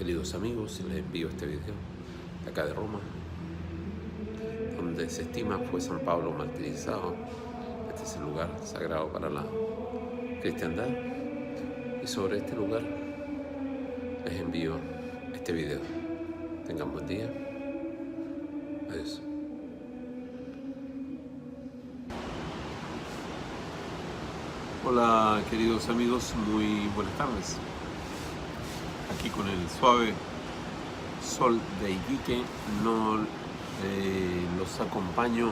Queridos amigos, les envío este video de acá de Roma, donde se estima fue San Pablo martirizado. Este es el lugar sagrado para la cristiandad, y sobre este lugar les envío este video. Tengan buen día. Adiós. Hola queridos amigos, muy buenas tardes. Aquí con el suave sol de Iquique los acompaño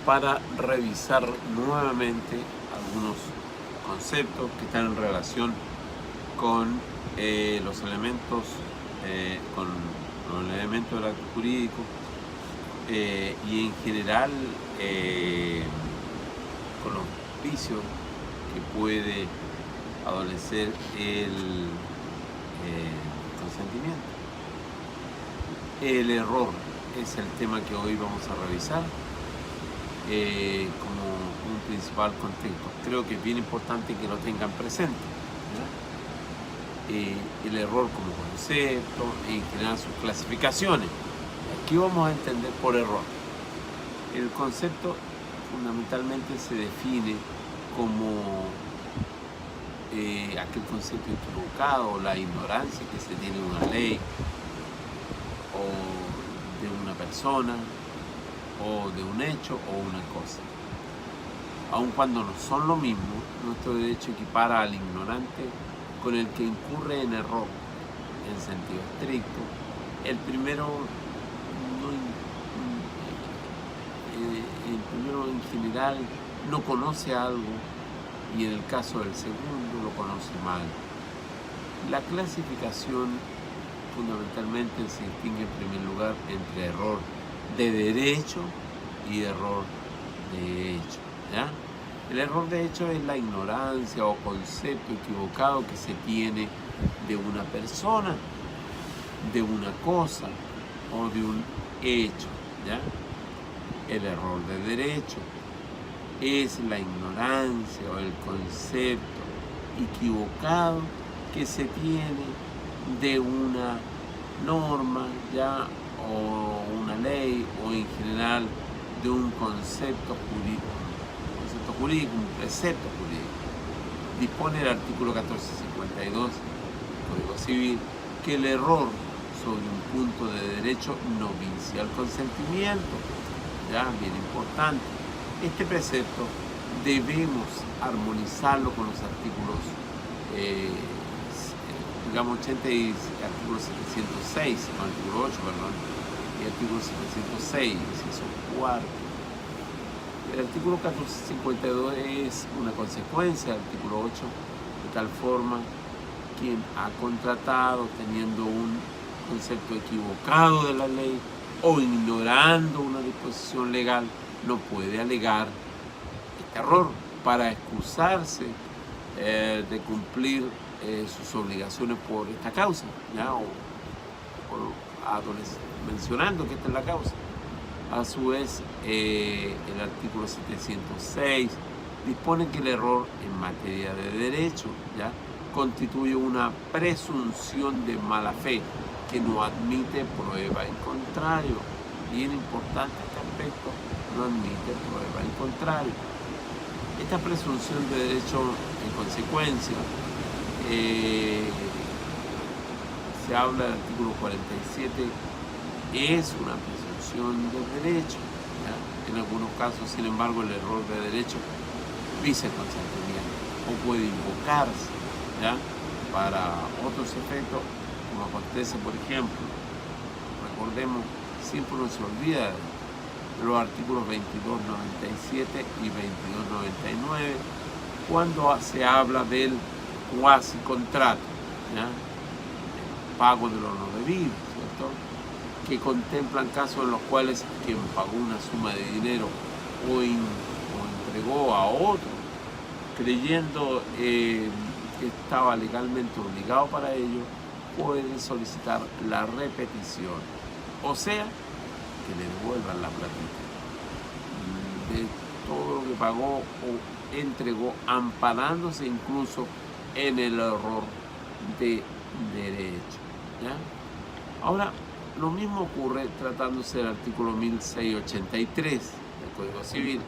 para revisar nuevamente algunos conceptos que están en relación con los elementos del acto jurídico y en general con los vicios que puede adolecer el consentimiento. El error es el tema que hoy vamos a revisar como un principal contexto. Creo que es bien importante que lo tengan presente, el error como concepto y en general sus clasificaciones. ¿Qué vamos a entender por error? El concepto fundamentalmente se define como aquel concepto equivocado, la ignorancia que se tiene de una ley o de una persona o de un hecho o una cosa. Aun cuando no son lo mismo, nuestro derecho equipara al ignorante con el que incurre en error en sentido estricto. El primero en general no conoce algo, y en el caso del segundo lo conoce mal. La clasificación fundamentalmente se distingue en primer lugar entre error de derecho y error de hecho, ¿ya? El error de hecho es la ignorancia o concepto equivocado que se tiene de una persona, de una cosa o de un hecho, ¿ya? El error de derecho es la ignorancia o el concepto equivocado que se tiene de una norma, ¿ya? O una ley, o en general de un concepto jurídico, un precepto jurídico. Dispone el artículo 1452 del Código Civil que el error sobre un punto de derecho no vicia al consentimiento, ¿ya? Bien importante. Este precepto debemos armonizarlo con los artículos 80 y artículo 706, no, artículo 8, perdón, y artículo 706, inciso cuarto. El artículo 1452 es una consecuencia del artículo 8, de tal forma quien ha contratado teniendo un concepto equivocado de la ley o ignorando una disposición legal no puede alegar este error para excusarse de cumplir sus obligaciones por esta causa, ¿ya? O mencionando que esta es la causa. A su vez, el artículo 706 dispone que el error en materia de derecho, ¿ya? Constituye una presunción de mala fe que no admite prueba en contrario. Bien importante este aspecto, no admite prueba en contrario. Esta presunción de derecho, en consecuencia, se habla del artículo 47, es una presunción de derecho, ¿ya? En algunos casos, sin embargo, el error de derecho vicia el consentimiento o puede invocarse, ¿ya? Para otros efectos, como acontece, por ejemplo, recordemos, siempre uno se olvida de los artículos 2297 y 2299 cuando se habla del cuasi contrato, ¿ya? El pago de lo no debido, ¿cierto? Que contemplan casos en los cuales quien pagó una suma de dinero o entregó a otro creyendo que estaba legalmente obligado para ello, puede solicitar la repetición, o sea, que le devuelvan la platita de todo lo que pagó o entregó, amparándose incluso en el error de derecho, ¿ya? Ahora, lo mismo ocurre tratándose del artículo 1683 del Código Civil.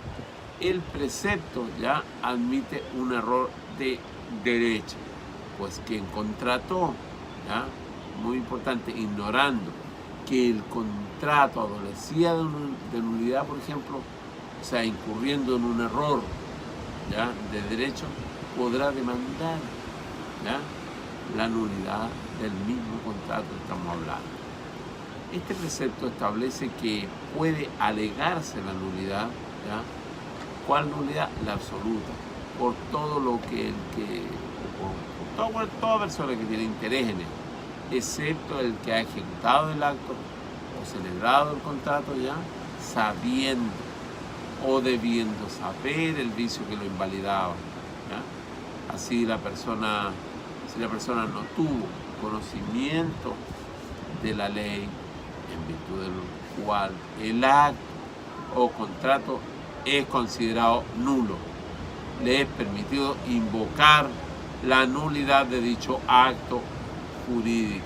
El precepto ya admite un error de derecho, pues quien contrató, ¿ya? Muy importante, ignorando que el contrato adolecía de nulidad, por ejemplo, o sea, incurriendo en un error, ¿ya?, de derecho, podrá demandar, ¿ya?, la nulidad del mismo contrato que estamos hablando. Este precepto establece que puede alegarse la nulidad, ¿ya? ¿Cuál nulidad? La absoluta, por todo lo que por toda persona que tiene interés en él, excepto el que ha ejecutado el acto o celebrado el contrato, ya sabiendo o debiendo saber el vicio que lo invalidaba, ¿ya? Así si la persona no tuvo conocimiento de la ley, en virtud del cual el acto o contrato es considerado nulo, le es permitido invocar la nulidad de dicho acto jurídico.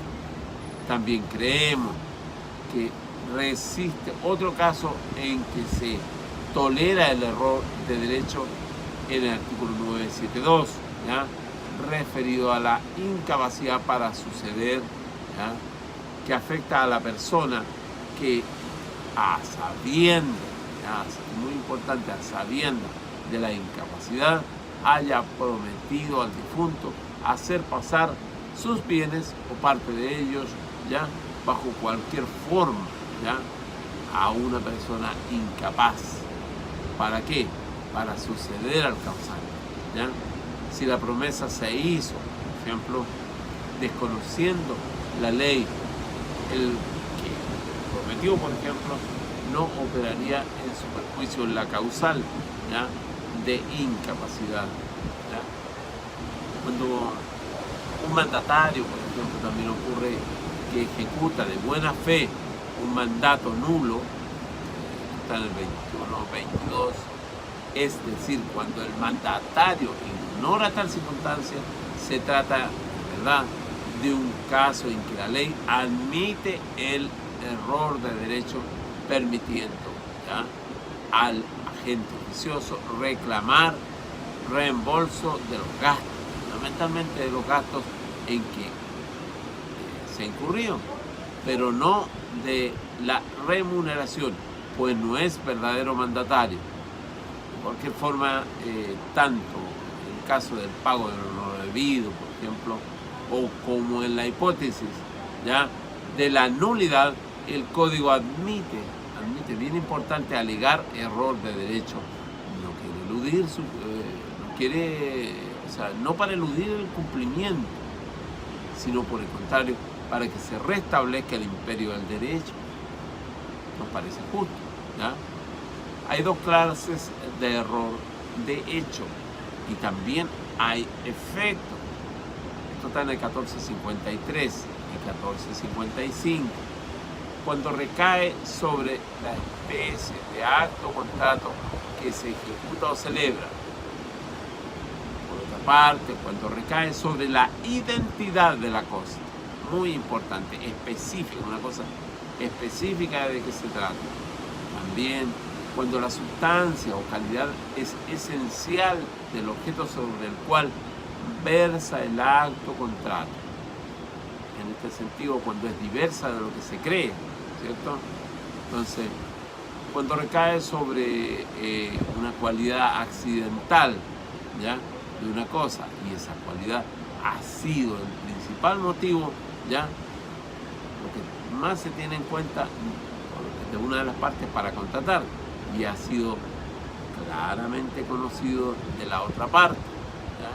También creemos que resiste otro caso en que se tolera el error de derecho en el artículo 972, ¿ya?, referido a la incapacidad para suceder, ¿ya?, que afecta a la persona que a sabiendas, muy importante, a sabiendas de la incapacidad, haya prometido al difunto hacer pasar sus bienes o parte de ellos, ya bajo cualquier forma, ya a una persona incapaz. ¿Para qué? Para suceder al causante, ¿ya? Si la promesa se hizo, por ejemplo, desconociendo la ley, el que prometió, por ejemplo, no operaría en su perjuicio en la causal, ¿ya?, de incapacidad, ¿ya? Cuando un mandatario, por ejemplo, también ocurre que ejecuta de buena fe un mandato nulo, está en el 21, 22, es decir, cuando el mandatario ignora tal circunstancia, se trata, ¿verdad?, de un caso en que la ley admite el error de derecho, permitiendo, ¿ya?, al agente oficioso reclamar reembolso de los gastos, fundamentalmente de los gastos en que se incurrió, pero no de la remuneración, pues no es verdadero mandatario. De cualquier forma, tanto en el caso del pago de lo debido, por ejemplo, o como en la hipótesis, ¿ya?, de la nulidad, el código admite, bien importante, alegar error de derecho. No quiere eludir no para eludir el cumplimiento, sino por el contrario, para que se restablezca el imperio del derecho. Nos parece justo, ¿ya? Hay dos clases de error de hecho y también hay efecto. Esto está en el 1453 y 1455. Cuando recae sobre la especie de acto o contrato que se ejecuta o celebra. Por otra parte, cuando recae sobre la identidad de la cosa. Muy importante, específica, una cosa específica de qué se trata. También cuando la sustancia o calidad es esencial del objeto sobre el cual versa el acto o contrato. En este sentido, cuando es diversa de lo que se cree, ¿cierto? Entonces, cuando recae sobre una cualidad accidental, ¿ya?, de una cosa, y esa cualidad ha sido el principal motivo, ¿ya?, lo que más se tiene en cuenta de una de las partes para contratar, y ha sido claramente conocido de la otra parte, ¿ya?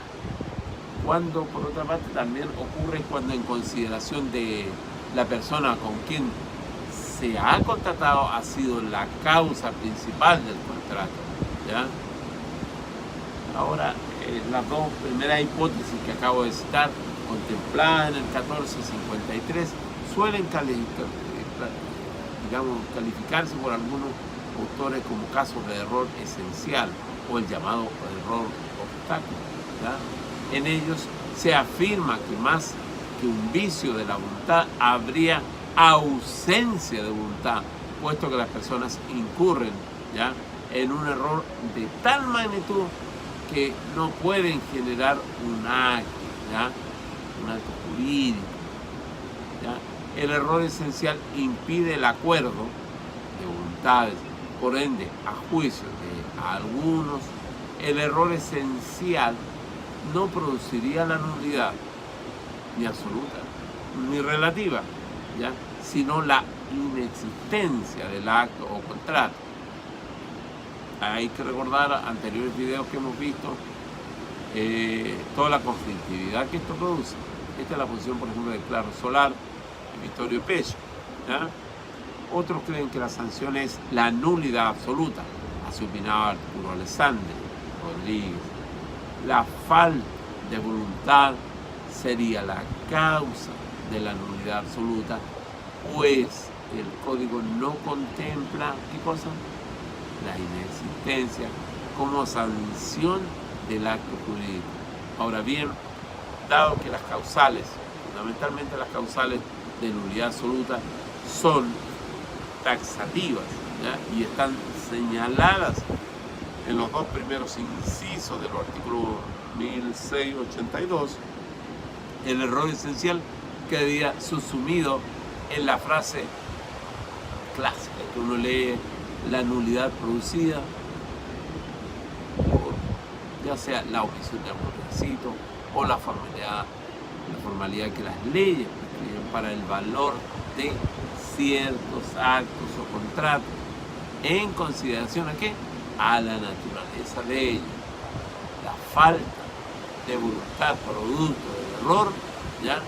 Cuando, por otra parte, también ocurre cuando en consideración de la persona con quien se ha contratado ha sido la causa principal del contrato, ¿ya? Ahora, las dos primeras hipótesis que acabo de citar, contempladas en el 1453, suelen calificarse por algunos autores como casos de error esencial o el llamado error obstáculo, ¿ya? En ellos se afirma que más que un vicio de la voluntad habría ausencia de voluntad, puesto que las personas incurren, ¿ya?, en un error de tal magnitud que no pueden generar un acto, ¿ya?, un acto jurídico, ¿ya? El error esencial impide el acuerdo de voluntades, por ende, a juicio de algunos, el error esencial no produciría la nulidad, ni absoluta, ni relativa, ¿ya?, sino la inexistencia del acto o contrato. Hay que recordar anteriores videos que hemos visto, toda la conflictividad que esto produce. Esta es la posición, por ejemplo, del claro solar y Vittorio Pesce, ¿ya? Otros creen que la sanción es la nulidad absoluta, así opinaba Arturo Alessandri Rodríguez. La falta de voluntad sería la causa de la nulidad absoluta, pues el código no contempla, ¿qué cosa?, la inexistencia como sanción del acto jurídico. Ahora bien, dado que las causales, fundamentalmente las causales de nulidad absoluta, son taxativas, ¿ya?, y están señaladas en los dos primeros incisos del artículo 1682, el error esencial quedaría subsumido en la frase clásica que uno lee: la nulidad producida por, ya sea la omisión de algún requisito o la formalidad que las leyes prescriben para el valor de ciertos actos o contratos, en consideración ¿a qué? A la naturaleza de ellos. La falta de voluntad producto del error, ¿ya?,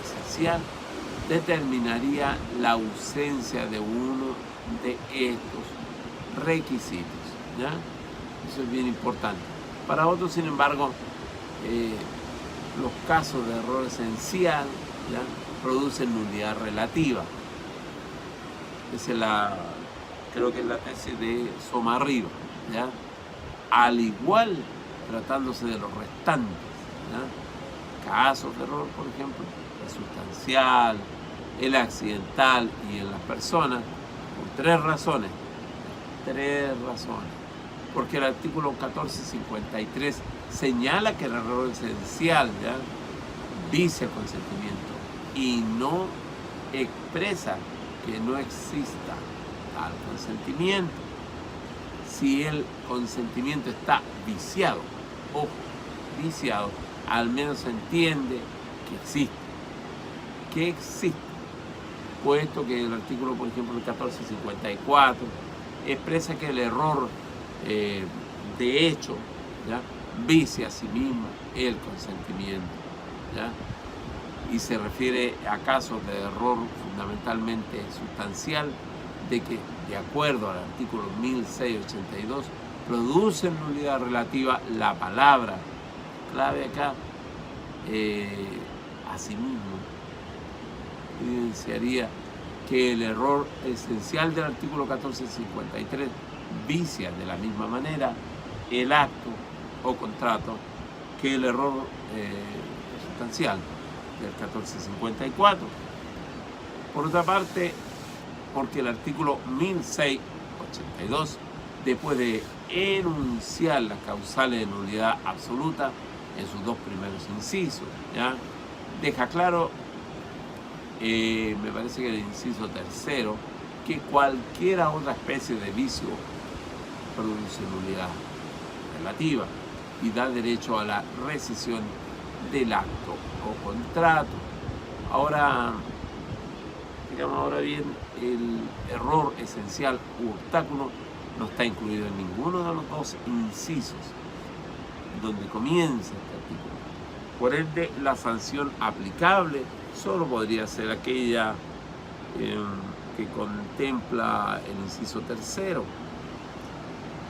esencial, determinaría la ausencia de uno de estos requisitos, ¿ya? Eso es bien importante. Para otros, sin embargo, los casos de error esencial, ¿ya?, producen nulidad relativa. Esa es creo que es la tesis de Somarriba, ¿ya? Al igual, tratándose de los restantes, ¿ya?, casos de error, por ejemplo, el sustancial, el accidental y en las personas, por tres razones. Porque el artículo 1453 señala que el error esencial, ¿ya?, vicia el consentimiento y no expresa que no exista tal consentimiento. Si el consentimiento está viciado, ojo, viciado, al menos se entiende que existe, puesto que el artículo, por ejemplo, el 1454 expresa que el error de hecho, ¿ya?, vicia a sí mismo el consentimiento, ¿ya?, y se refiere a casos de error fundamentalmente sustancial, de que, de acuerdo al artículo 1682, produce nulidad relativa la palabra clave acá, a sí mismo. Evidenciaría que el error esencial del artículo 1453 vicia de la misma manera el acto o contrato que el error sustancial del 1454. Por otra parte, porque el artículo 1682, después de enunciar las causales de nulidad absoluta en sus dos primeros incisos, ¿ya?, deja claro, me parece que el inciso tercero, que cualquier otra especie de vicio produce nulidad relativa y da derecho a la rescisión del acto o contrato. Ahora bien, el error esencial u obstáculo no está incluido en ninguno de los dos incisos donde comienza este artículo. Por ende, la sanción aplicable solo podría ser aquella que contempla el inciso tercero.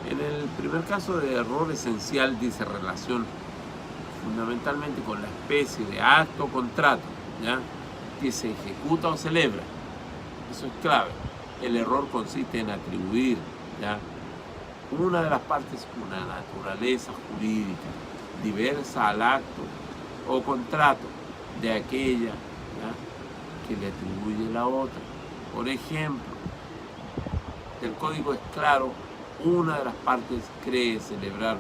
En el primer caso de error esencial dice relación fundamentalmente con la especie de acto o contrato, ¿ya?, que se ejecuta o celebra. Eso es clave. El error consiste en atribuir, ¿ya?, una de las partes una naturaleza jurídica diversa al acto o contrato de aquella, ¿ya?, que le atribuye la otra. Por ejemplo, el código es claro, una de las partes cree celebrar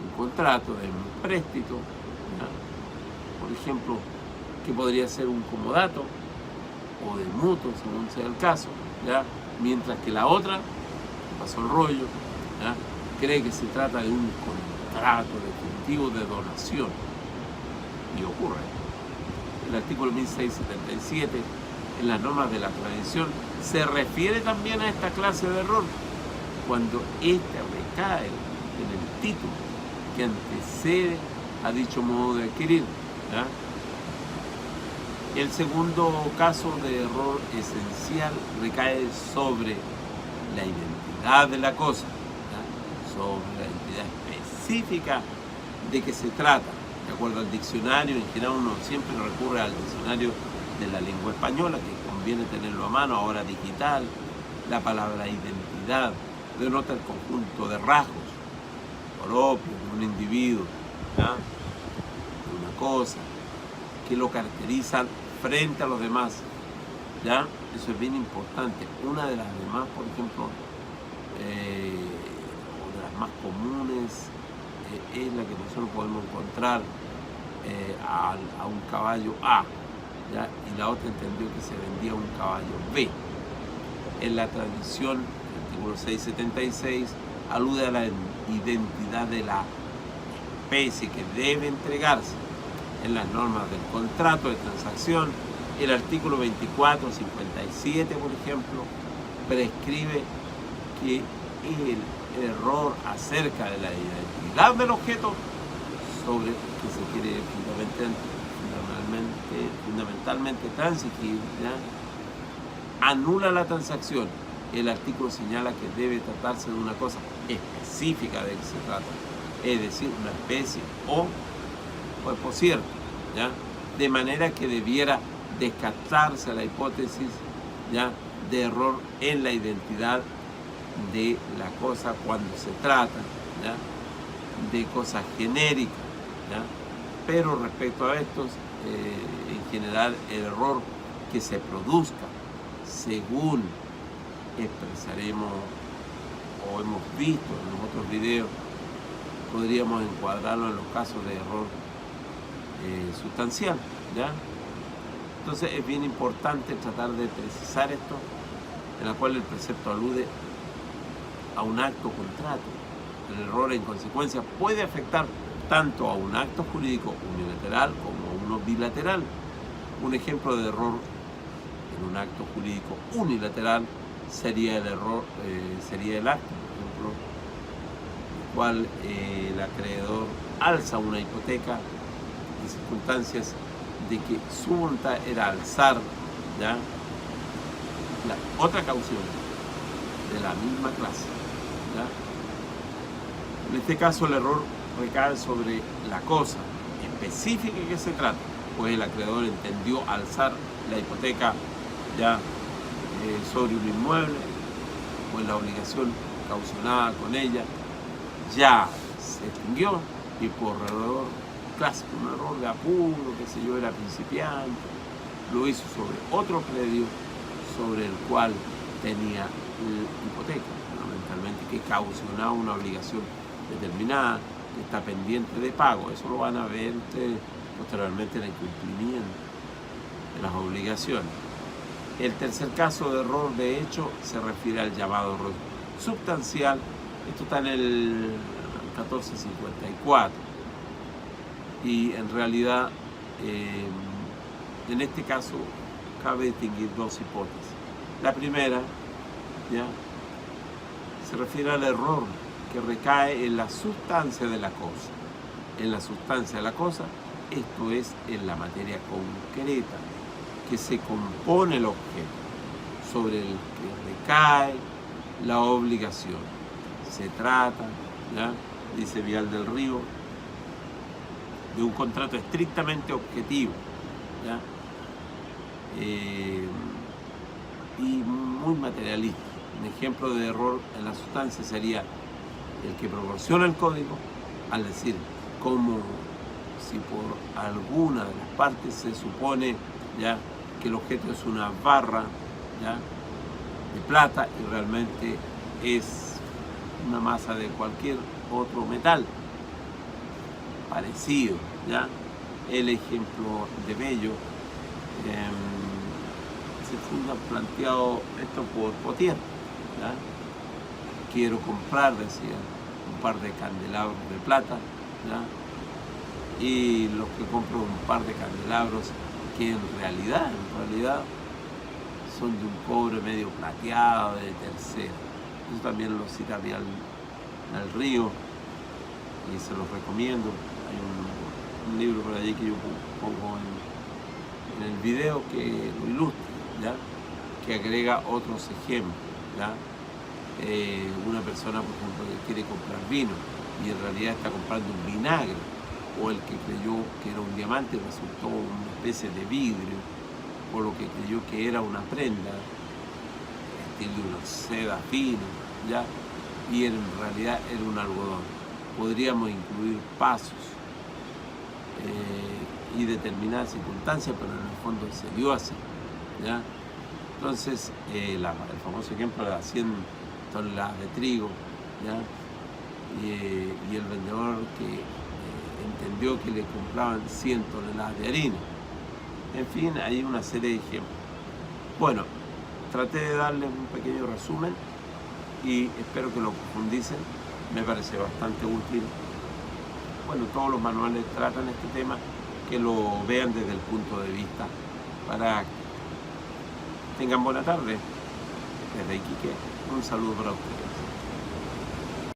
un contrato de un préstamo, ¿ya? Por ejemplo, que podría ser un comodato o de mutuo, según sea el caso, ¿ya? Mientras que la otra, pasó el rollo, ¿ya? Cree que se trata de un contrato definitivo de donación. Y ocurre. El artículo 1677, en las normas de la tradición, se refiere también a esta clase de error, cuando éste recae en el título que antecede a dicho modo de adquirir, ¿ya? El segundo caso de error esencial recae sobre la identidad de la cosa, ¿ya? Sobre la identidad específica de que se trata. De acuerdo al diccionario, en general uno siempre recurre al diccionario de la lengua española, que conviene tenerlo a mano, ahora digital. La palabra identidad denota el conjunto de rasgos propios de un individuo, ¿ya? De una cosa, que lo caracterizan frente a los demás, ¿ya? Eso es bien importante. Una de las demás, por ejemplo, o de las más comunes, es la que nosotros podemos encontrar a un caballo A, ¿ya? Y la otra entendió que se vendía un caballo B. En la tradición, el artículo 676 alude a la identidad de la especie que debe entregarse. En las normas del contrato de transacción, el artículo 2457, por ejemplo, prescribe que el error acerca de la identidad del objeto sobre que se quiere fundamentalmente transigir, ¿ya? Anula la transacción. El artículo señala que debe tratarse de una cosa específica de que se trata, es decir, una especie o cuerpo cierto, ¿ya? De manera que debiera descartarse la hipótesis, ¿ya?, de error en la identidad de la cosa cuando se trata, ¿ya?, de cosas genéricas, ¿ya? Pero respecto a estos, en general, el error que se produzca, según expresaremos o hemos visto en los otros videos, podríamos encuadrarlo en los casos de error sustancial, ¿ya? Entonces es bien importante tratar de precisar esto, en la cual el precepto alude a un acto contrato. El error, en consecuencia, puede afectar tanto a un acto jurídico unilateral como a uno bilateral. Un ejemplo de error en un acto jurídico unilateral sería el error, sería el acto, por ejemplo, el cual el acreedor alza una hipoteca en circunstancias de que su voluntad era alzar, ¿ya?, la otra caución de la misma clase, ¿ya? En este caso el error recae sobre la cosa específica que se trata, pues el acreedor entendió alzar la hipoteca, ¿ya?, sobre un inmueble, pues la obligación caucionada con ella ya se extinguió y por error clásico, un error de apuro, qué sé yo, era principiante, lo hizo sobre otro predio sobre el cual tenía hipoteca, fundamentalmente, que caucionaba una obligación determinada, que está pendiente de pago. Eso lo van a ver ustedes posteriormente en el cumplimiento de las obligaciones. El tercer caso de error de hecho se refiere al llamado error sustancial. Esto está en el 1454 y en realidad en este caso cabe distinguir dos hipótesis. La primera, ¿ya?, se refiere al error que recae en la sustancia de la cosa. En la sustancia de la cosa, esto es, en la materia concreta que se compone el objeto, sobre el que recae la obligación. Se trata, ¿ya?, dice Vial del Río, de un contrato estrictamente objetivo, ¿ya?, y muy materialista. Un ejemplo de error en la sustancia sería el que proporciona el código, al decir como si por alguna de las partes se supone, ya, que el objeto es una barra, ¿ya?, de plata y realmente es una masa de cualquier otro metal parecido, ¿ya? El ejemplo de Bello se fue planteado esto por Potier, ¿ya? Quiero comprar, decía, un par de candelabros de plata, ¿ya? Y los que compro un par de candelabros que en realidad son de un cobre medio plateado, de tercera. Eso también lo cita Vial al Río y se los recomiendo. Hay un libro por allí que yo pongo en el video que lo ilustra, ¿ya?, que agrega otros ejemplos, ¿ya? Una persona, por ejemplo, que quiere comprar vino y en realidad está comprando un vinagre, o el que creyó que era un diamante resultó una especie de vidrio, o lo que creyó que era una prenda, estilo una seda fina, ¿ya?, y en realidad era un algodón. Podríamos incluir pasos y determinadas circunstancias, pero en el fondo se dio así, ¿ya? Entonces, el famoso ejemplo de las 100 toneladas de trigo, ¿ya?, y el vendedor que entendió que le compraban 100 toneladas de harina. En fin, hay una serie de ejemplos. Bueno, traté de darles un pequeño resumen y espero que lo profundicen. Me parece bastante útil. Bueno, todos los manuales tratan este tema, que lo vean desde el punto de vista para que tengan buena tarde. Desde Iquique, un saludo para ustedes.